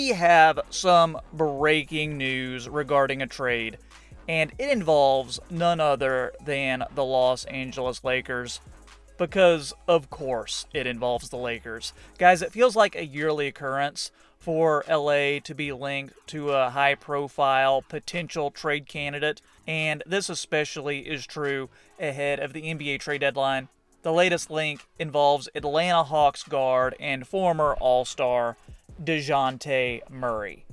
we have some breaking news regarding a trade, and it involves none other than the Los Angeles Lakers. Because, of course, it involves the Lakers. Guys, it feels like a yearly occurrence for LA to be linked to a high-profile potential trade candidate, and this especially is true ahead of the NBA trade deadline. The latest link involves Atlanta Hawks guard and former All-Star Dejounte Murray.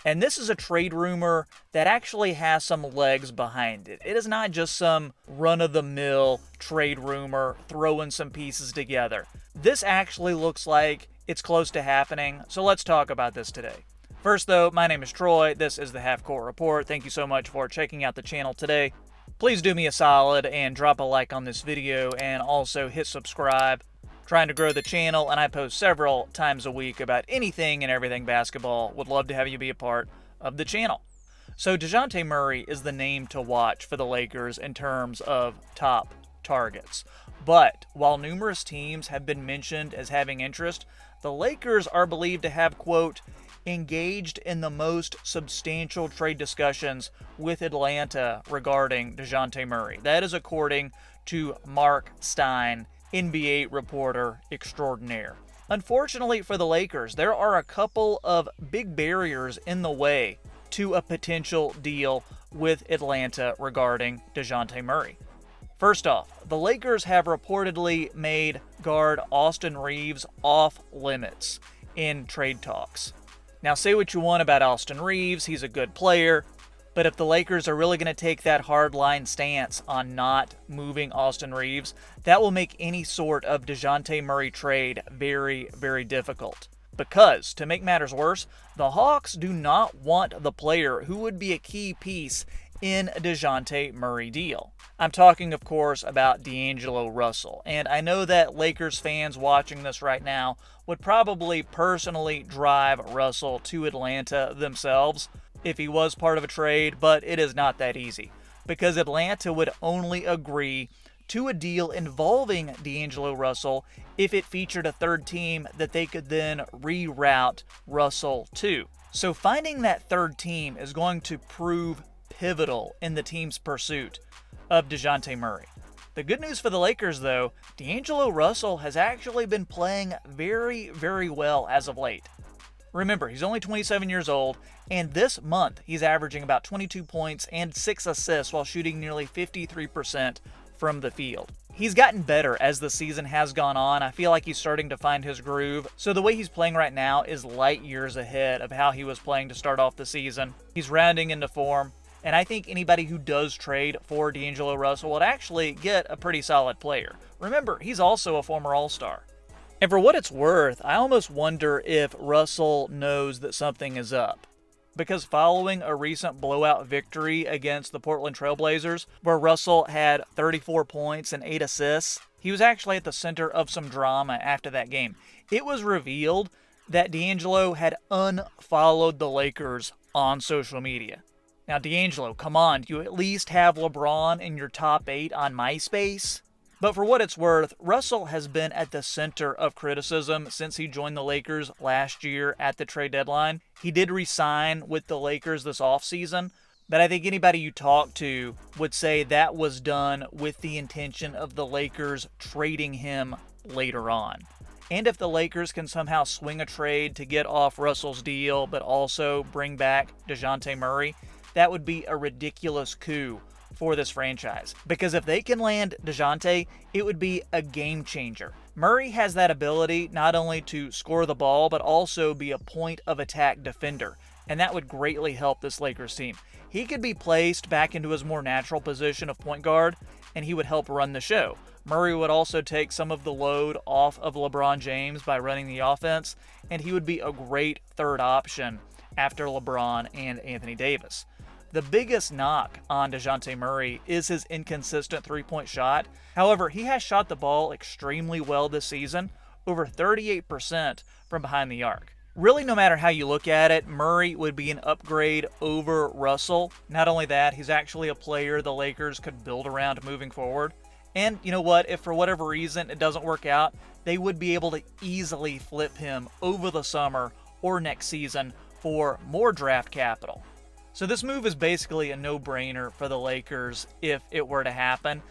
And this is a trade rumor that actually has some legs behind it. It is not just some run-of-the-mill trade rumor throwing some pieces together. This actually looks like it's close to happening, so let's talk about this today. First though, my name is Troy, this is the Half Court Report. Thank you so much for checking out the channel today. Please do me a solid and drop a like on this video and also hit subscribe. Trying to grow the channel, and I post several times a week about anything and everything basketball. Would love to have you be a part of the channel. So Dejounte Murray is the name to watch for the Lakers in terms of top targets. But while numerous teams have been mentioned as having interest, the Lakers are believed to have, quote, engaged in the most substantial trade discussions with Atlanta regarding Dejounte Murray. That is according to Mark Stein, NBA reporter extraordinaire. Unfortunately for the Lakers, there are a couple of big barriers in the way to a potential deal with Atlanta regarding Dejounte Murray. First off, the Lakers have reportedly made guard Austin Reaves off limits in trade talks. Now, say what you want about Austin Reaves, he's a good player, but if the Lakers are really going to take that hardline stance on not moving Austin Reaves, that will make any sort of Dejounte Murray trade very, very difficult. Because, to make matters worse, the Hawks do not want the player who would be a key piece in a Dejounte Murray deal. I'm talking, of course, about DAngelo Russell. And I know that Lakers fans watching this right now would probably personally drive Russell to Atlanta themselves if he was part of a trade, but it is not that easy, because Atlanta would only agree to a deal involving DAngelo Russell if it featured a third team that they could then reroute Russell to. So finding that third team is going to prove pivotal in the team's pursuit of Dejounte Murray. The good news for the Lakers, though, DAngelo Russell has actually been playing very, very well as of late. Remember, he's only 27 years old, and this month he's averaging about 22 points and 6 assists while shooting nearly 53% from the field. He's gotten better as the season has gone on. I feel like he's starting to find his groove. So the way he's playing right now is light years ahead of how he was playing to start off the season. He's rounding into form, and I think anybody who does trade for DAngelo Russell would actually get a pretty solid player. Remember, he's also a former All-Star. And for what it's worth, I almost wonder if Russell knows that something is up. Because following a recent blowout victory against the Portland Trail Blazers, where Russell had 34 points and 8 assists, he was actually at the center of some drama after that game. It was revealed that DAngelo had unfollowed the Lakers on social media. Now, DAngelo, come on, do you at least have LeBron in your top 8 on MySpace? But for what it's worth, Russell has been at the center of criticism since he joined the Lakers last year at the trade deadline. He did re-sign with the Lakers this offseason, but I think anybody you talk to would say that was done with the intention of the Lakers trading him later on. And if the Lakers can somehow swing a trade to get off Russell's deal, but also bring back Dejounte Murray, that would be a ridiculous coup for this franchise. Because if they can land Dejounte, it would be a game changer. Murray has that ability not only to score the ball, but also be a point of attack defender. And that would greatly help this Lakers team. He could be placed back into his more natural position of point guard, and he would help run the show. Murray would also take some of the load off of LeBron James by running the offense, and he would be a great third option after LeBron and Anthony Davis. The biggest knock on Dejounte Murray is his inconsistent three-point shot. However, he has shot the ball extremely well this season, over 38% from behind the arc. Really, no matter how you look at it, Murray would be an upgrade over Russell. Not only that, he's actually a player the Lakers could build around moving forward. And you know what? If for whatever reason it doesn't work out, they would be able to easily flip him over the summer or next season for more draft capital. So this move is basically a no-brainer for the Lakers if it were to happen.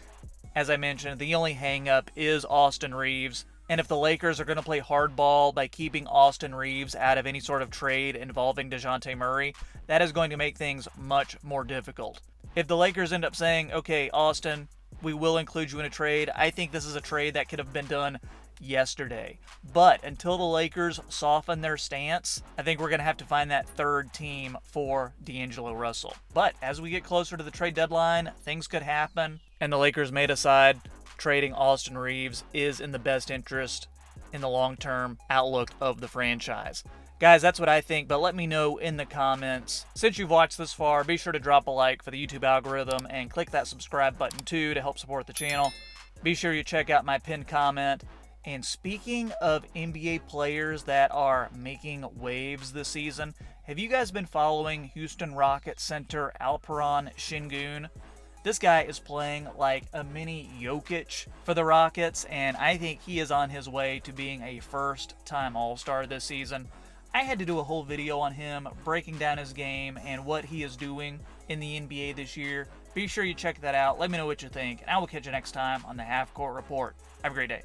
As I mentioned, the only hang-up is Austin Reeves, and if the Lakers are going to play hardball by keeping Austin Reeves out of any sort of trade involving Dejounte Murray, that is going to make things much more difficult. If the Lakers end up saying, okay, Austin, we will include you in a trade, I think this is a trade that could have been done yesterday. But until the Lakers soften their stance, I think we're going to have to find that third team for DAngelo Russell. But as we get closer to the trade deadline, things could happen, and the Lakers may decide trading Austin Reeves is in the best interest in the long-term outlook of the franchise. Guys, that's what I think, but let me know in the comments. Since you've watched this far, be sure to drop a like for the YouTube algorithm and click that subscribe button too to help support the channel. Be sure you check out my pinned comment. And speaking of NBA players that are making waves this season, have you guys been following Houston Rockets center Alperen Şengün? This guy is playing like a mini Jokic for the Rockets, and I think he is on his way to being a first-time All-Star this season. I had to do a whole video on him, breaking down his game and what he is doing in the NBA this year. Be sure you check that out. Let me know what you think, and I will catch you next time on the Half Court Report. Have a great day.